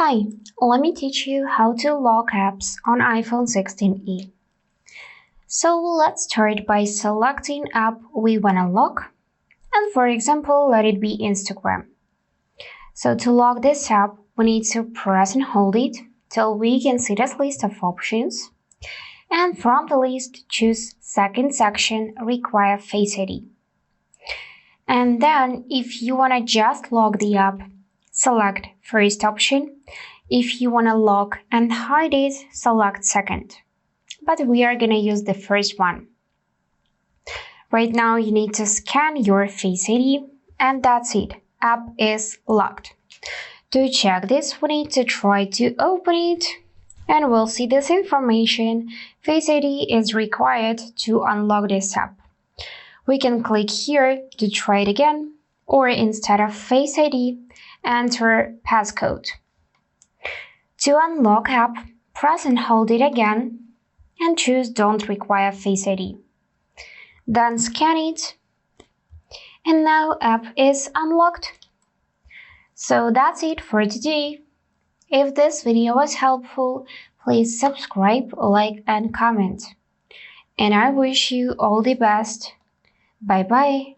Hi, let me teach you how to lock apps on iPhone 16e. So let's start by selecting app we want to lock, and for example, let it be Instagram. So to lock this app, we need to press and hold it till we can see this list of options, and from the list choose second section require Face ID. And then if you want to just lock the app, select first option. If you want to lock and hide it, select second. But we are going to use the first one. Right now you need to scan your Face ID and that's it. App is locked. To check this, we need to try to open it and we'll see this information. Face ID is required to unlock this app. We can click here to try it again, or instead of Face ID, enter passcode. To unlock app, press and hold it again and choose Don't require Face ID. Then scan it, and now app is unlocked. So that's it for today. If this video was helpful, please subscribe, like and comment. And I wish you all the best. Bye bye.